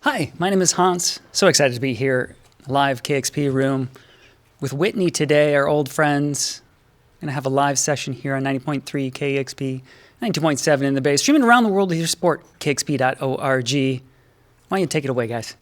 Hi, my name is Hans. So excited to be here, live KEXP room with Whitney today, our old friends. Going to have a live session here on 90.3 KEXP, 92.7 in the Bay, streaming around the world with your support, kexp.org. Why don't you take it away, guys?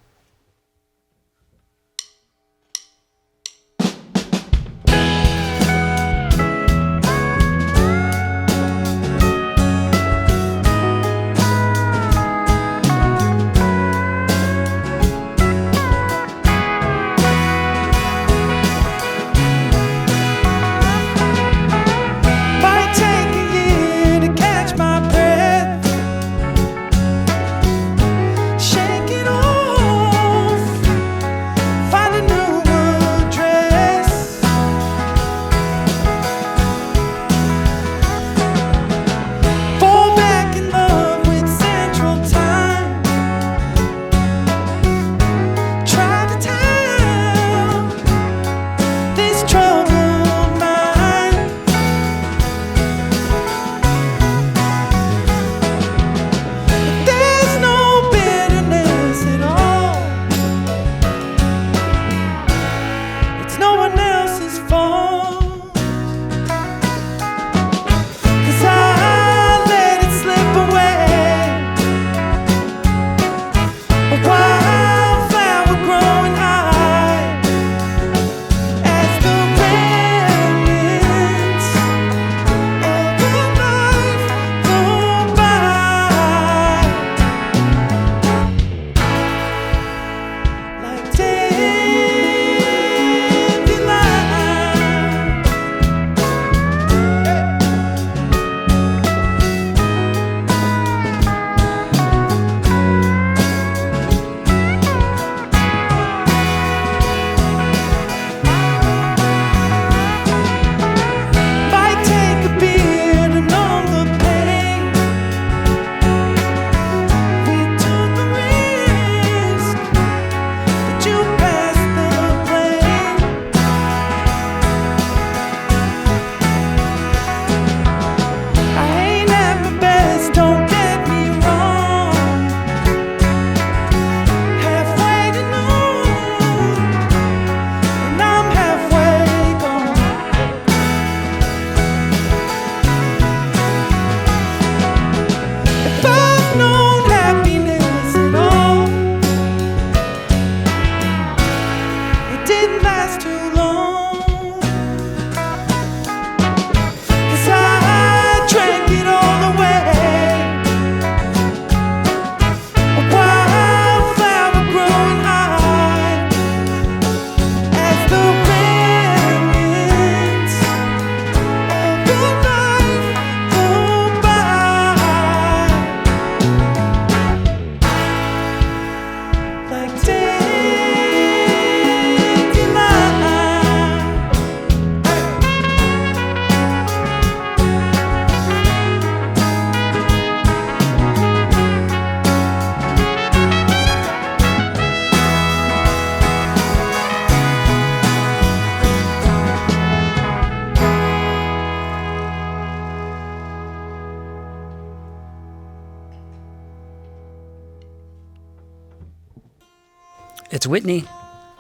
It's Whitney,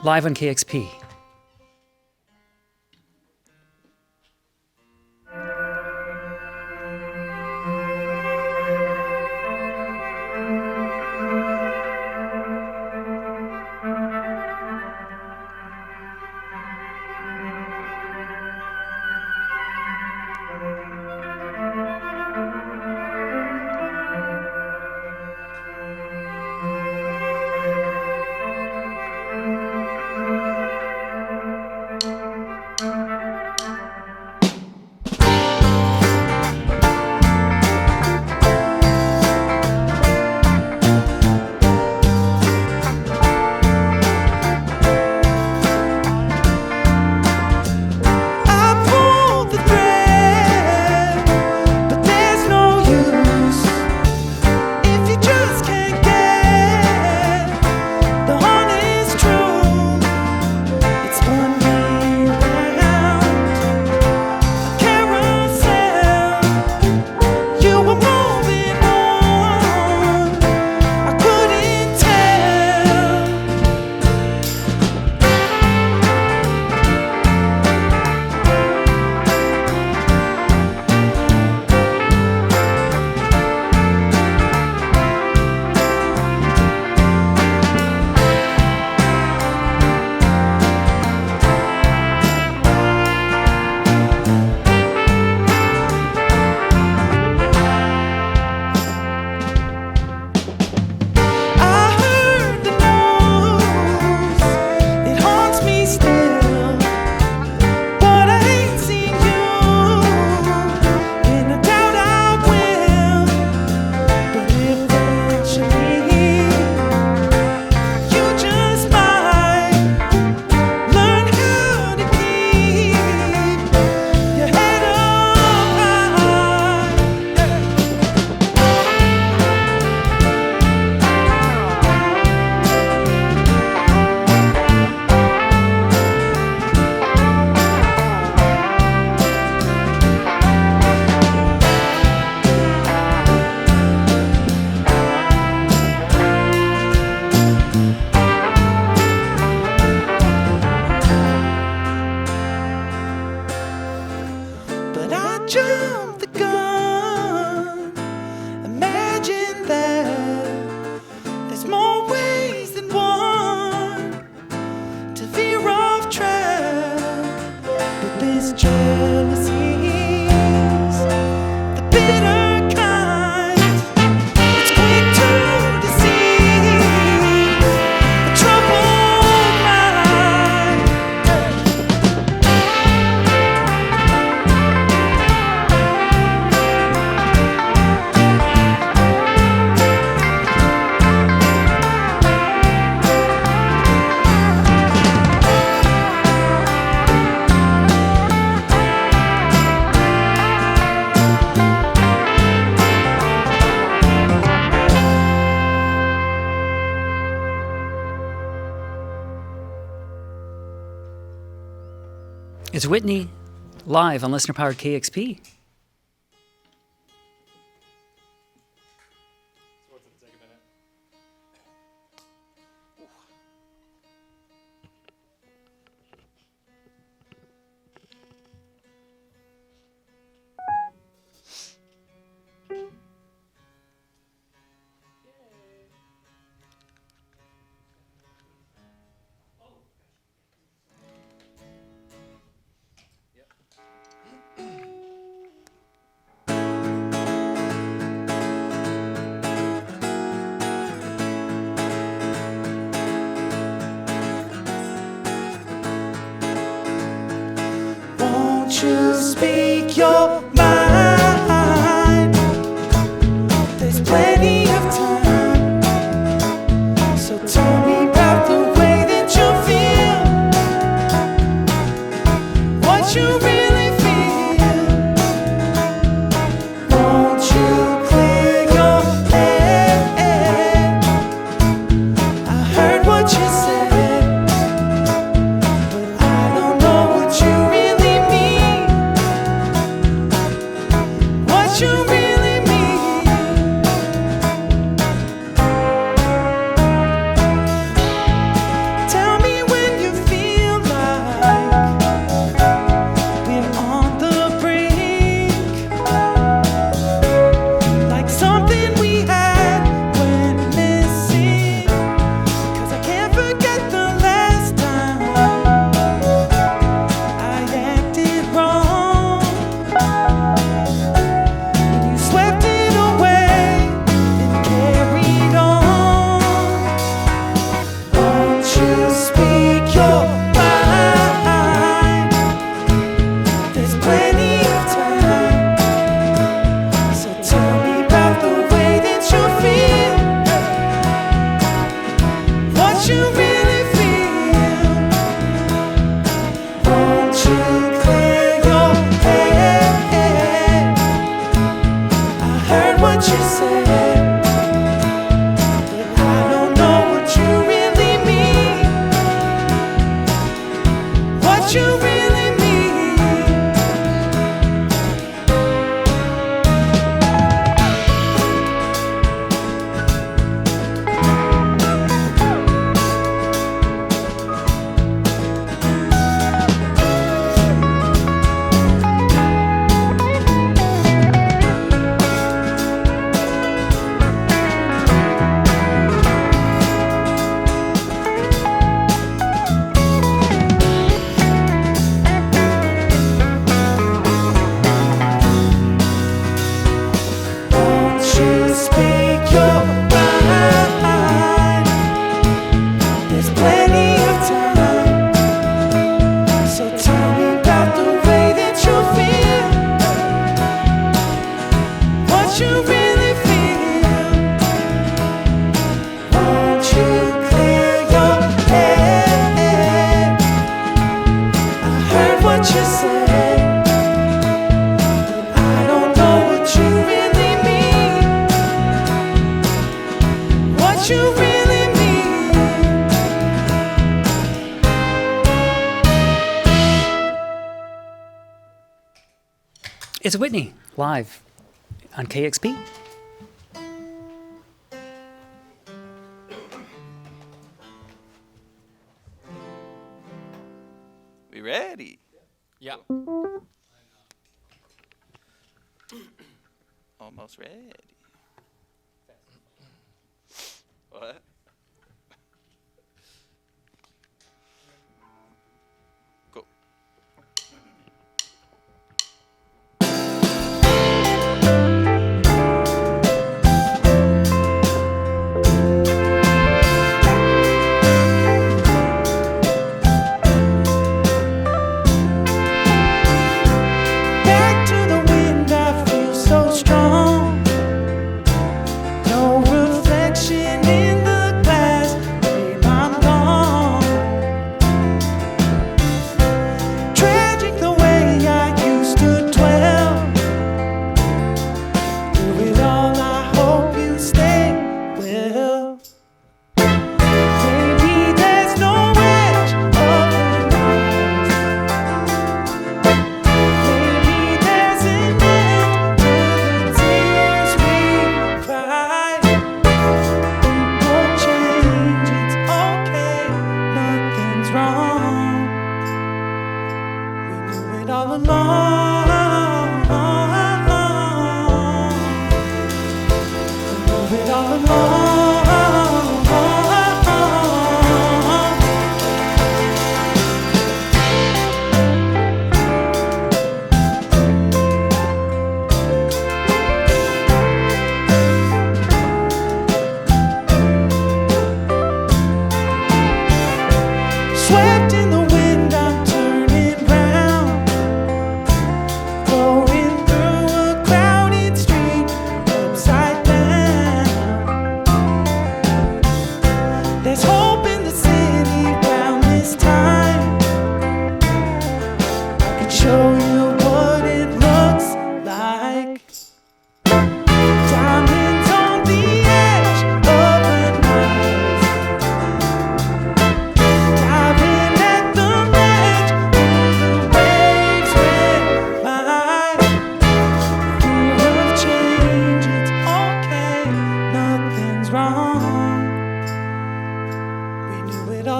live on KEXP. It's Whitney, live on listener-powered KEXP. You speak your mind. There's plenty of time. So tell me about the way that you feel, what you really feel. Won't you clear your head? I heard what you said, but I don't know what you really mean. What you really mean. Tell me when you feel like we're on the brink, like something we had went missing. 'Cause I can't forget the last time I acted wrong. You swept it away and carried on. Won't you speak your mind? There's plenty of time. So tell me about the way that you feel, what you really feel. Won't you clear your head? I heard what you said, but I don't know what you really mean. What you really mean. Won't you speak your mind? There's plenty of time. So tell me about the way that you feel, what you really feel. Won't you clear your head? I heard what you said, but I don't know what you really mean. What you really mean. It's Whitney, live on KEXP. We ready? Yeah. Almost ready. What? Cool. Back to the wind, I feel so strong.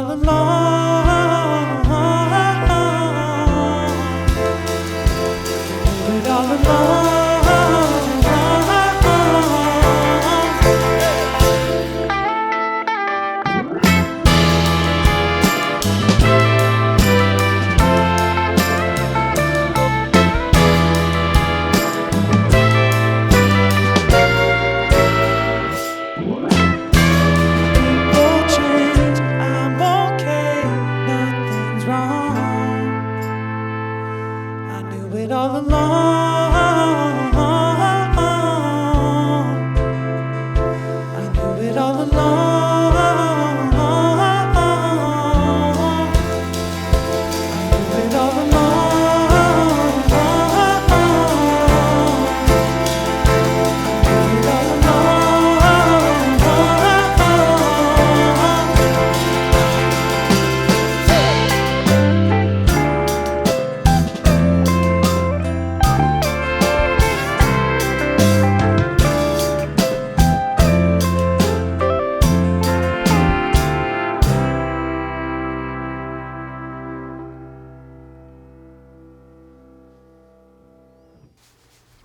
all along. Do it all along.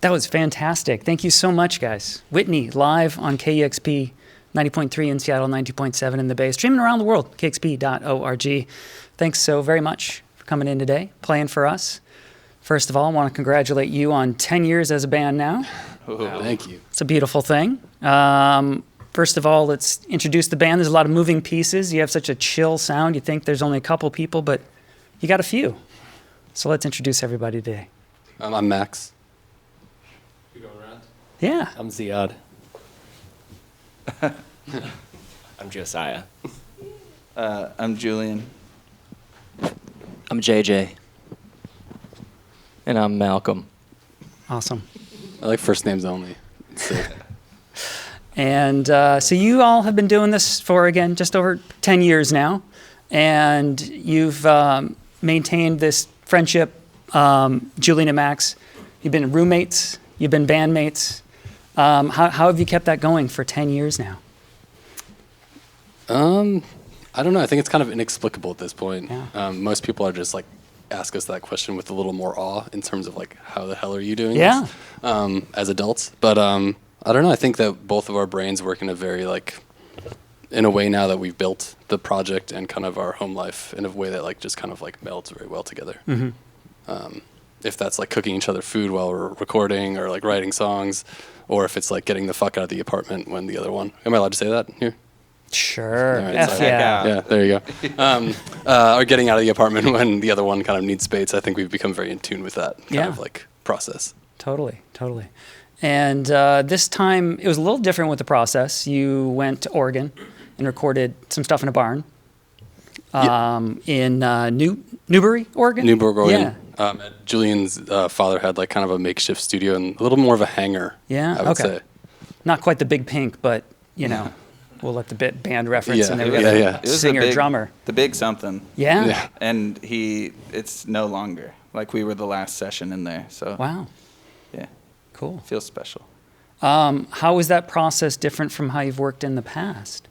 That was fantastic. Thank you so much, guys. Whitney, live on KEXP 90.3 in Seattle, 90.7 in the Bay, streaming around the world, kexp.org. Thanks so very much for coming in today, playing for us. First of all, I want to congratulate you on 10 years as a band now. Wow, thank you. It's a beautiful thing. First of all, let's introduce the band. There's a lot of moving pieces. You have such a chill sound. You think there's only a couple people, but you got a few. So let's introduce everybody today. I'm Max. Yeah. I'm Ziyad. I'm Josiah. I'm Julian. I'm JJ. And I'm Malcolm. Awesome. I like first names only. Sick. And so you all have been doing this for, again, just over 10 years now. And you've maintained this friendship, Julian and Max. You've been roommates. You've been bandmates. How have you kept that going for 10 years now? I don't know. I think it's kind of inexplicable at this point. Yeah. Most people are just like ask us that question with a little more awe in terms of like, how the hell are you doing Yeah. this as adults? But I don't know. I think that both of our brains work in a very like, in a way now that we've built the project and kind of our home life in a way that like just kind of like melds very well together. Mm-hmm. If that's like cooking each other food while we're recording or like writing songs, or if it's like getting the fuck out of the apartment when the other one, am I allowed to say that here? Sure. All right, F sorry. yeah. Yeah, there you go. Or getting out of the apartment when the other one kind of needs space. I think we've become very in tune with that kind of like process. Totally. And this time, it was a little different with the process. You went to Oregon and recorded some stuff in a barn in Newbury, Oregon? Newburgh, Oregon. Yeah. Julian's father had like kind of a makeshift studio and a little more of a hangar. Yeah, I would okay. say. Not quite the Big Pink, but, you know, we'll let the band reference Yeah, and then yeah, we got yeah. It was singer, the big, drummer. The big something. Yeah? Yeah. And it's no longer. Like we were the last session in there. So Wow. yeah, Cool. feels special. How is that process different from how you've worked in the past?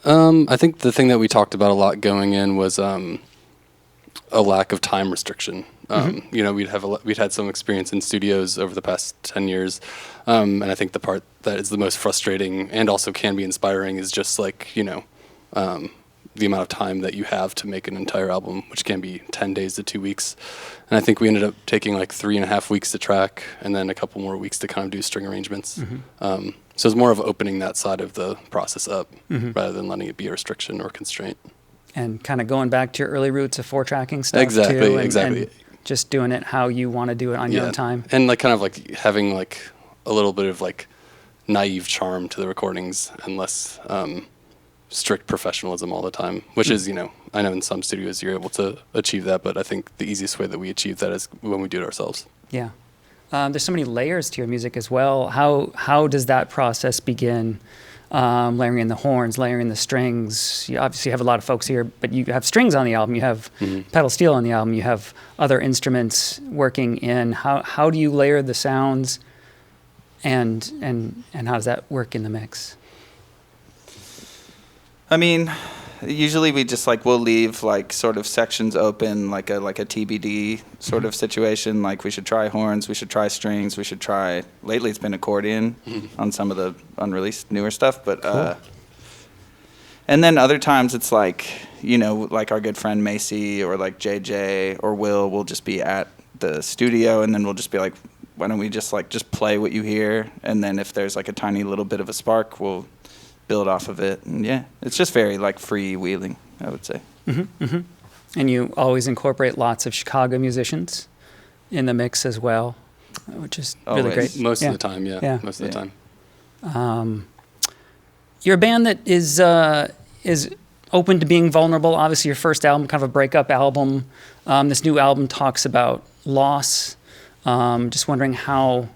I think the thing that we talked about a lot going in was a lack of time restriction. You know, we'd had some experience in studios over the past 10 years, and I think the part that is the most frustrating and also can be inspiring is just like, you know, the amount of time that you have to make an entire album, which can be 10 days to 2 weeks. And I think we ended up taking like 3.5 weeks to track and then a couple more weeks to kind of do string arrangements. So it's more of opening that side of the process up rather than letting it be a restriction or constraint. And kind of going back to your early roots of 4-tracking stuff Exactly, too. exactly. And just doing it how you want to do it on your own time. And like kind of like having like a little bit of like naive charm to the recordings and less strict professionalism all the time, which is, you know, I know in some studios you're able to achieve that, but I think the easiest way that we achieve that is when we do it ourselves. Yeah. There's so many layers to your music as well. How does that process begin? Layering in the horns, layering in the strings. You obviously have a lot of folks here, but you have strings on the album. You have pedal steel on the album. You have other instruments working in. How do you layer the sounds, and how does that work in the mix? I mean, Usually we just like we'll leave like sort of sections open, like a TBD sort of situation. Like we should try horns, we should try strings, we should try. Lately it's been accordion on some of the unreleased newer stuff, but and then other times it's like, you know, like our good friend Macy or like JJ or will just be at the studio, and then we'll just be like, why don't we just play what you hear, and then if there's like a tiny little bit of a spark, we'll build off of it. And yeah, it's just very like freewheeling, I would say. And you always incorporate lots of Chicago musicians in the mix as well, which is really Always. great. Most of the time, yeah. Most of the time. You're a band that is open to being vulnerable. Obviously, your first album, kind of a breakup album. This new album talks about loss. Just wondering how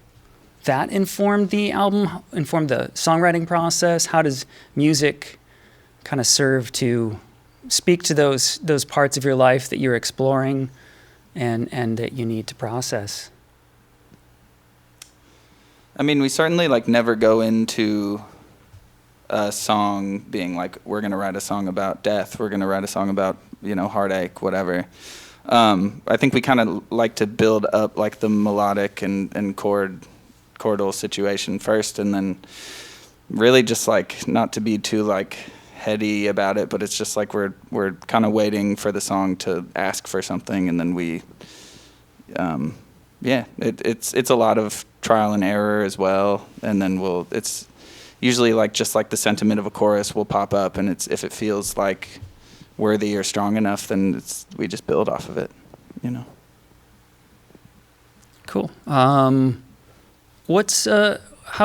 that informed the album, informed the songwriting process. How does music kind of serve to speak to those parts of your life that you're exploring and that you need to process? I mean, we certainly like never go into a song being like, we're going to write a song about death, we're going to write a song about, you know, heartache, whatever. I think we kind of like to build up like the melodic and chordal situation first, and then really just like not to be too like heady about it, but it's just like we're kind of waiting for the song to ask for something, and then we it's a lot of trial and error as well, and then it's usually like just like the sentiment of a chorus will pop up, and it's if it feels like worthy or strong enough, then we just build off of it, you know. Cool. How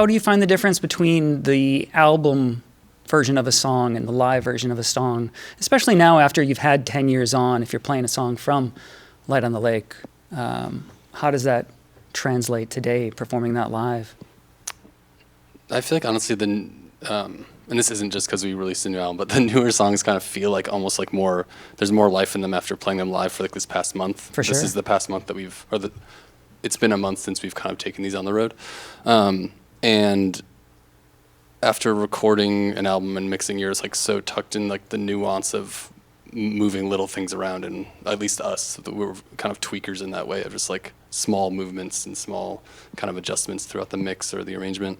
do you find the difference between the album version of a song and the live version of a song, especially now after you've had 10 years on? If you're playing a song from Light on the Lake, how does that translate today, performing that live? I feel like honestly and this isn't just because we released a new album, but the newer songs kind of feel like almost like there's more life in them after playing them live for like this past month. For sure. This is the past month that it's been a month since we've kind of taken these on the road. And after recording an album and mixing yours, like so tucked in like the nuance of moving little things around, and at least us, we were kind of tweakers in that way of just like small movements and small kind of adjustments throughout the mix or the arrangement.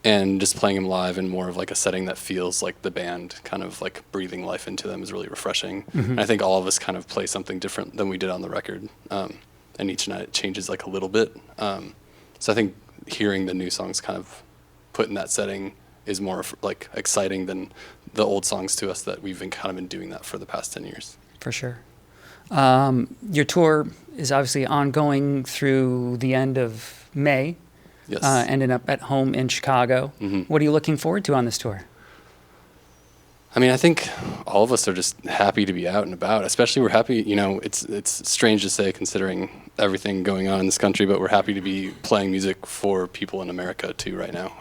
And just playing them live in more of like a setting that feels like the band kind of like breathing life into them is really refreshing. And I think all of us kind of play something different than we did on the record. And each night it changes like a little bit. So I think hearing the new songs kind of put in that setting is more like exciting than the old songs to us that we've been doing that for the past 10 years. For sure. Your tour is obviously ongoing through the end of May. Yes. Ending up at home in Chicago. What are you looking forward to on this tour? I mean, I think all of us are just happy to be out and about. Especially we're happy, you know, it's strange to say considering everything going on in this country, but we're happy to be playing music for people in America too right now.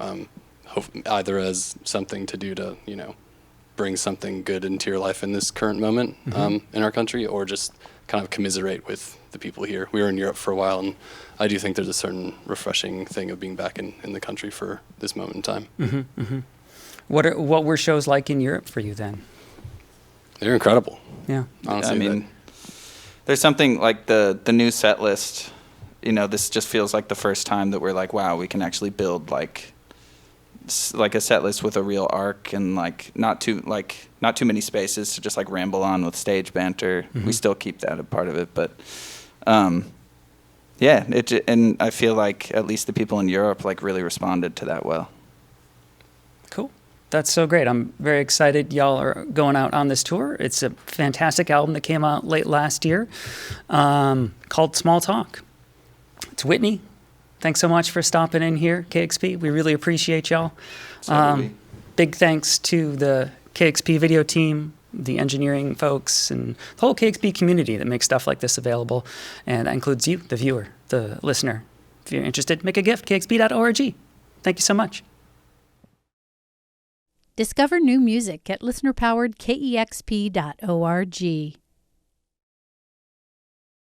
Either as something to do to, you know, bring something good into your life in this current moment in our country, or just kind of commiserate with the people here. We were in Europe for a while, and I do think there's a certain refreshing thing of being back in the country for this moment in time. What were shows like in Europe for you then? They're incredible. Yeah. Honestly, I mean, there's something like the new set list, you know, this just feels like the first time that we're like, wow, we can actually build like a set list with a real arc, and like not too many spaces to just like ramble on with stage banter. We still keep that a part of it, but yeah, and I feel like at least the people in Europe like really responded to that well. Cool. That's so great. I'm very excited y'all are going out on this tour. It's a fantastic album that came out late last year called Small Talk. It's Whitney. Thanks so much for stopping in here, KEXP. We really appreciate y'all. Big thanks to the KEXP video team, the engineering folks, and the whole KEXP community that makes stuff like this available. And that includes you, the viewer, the listener. If you're interested, make a gift, kexp.org. Thank you so much. Discover new music at listener-powered KEXP.org.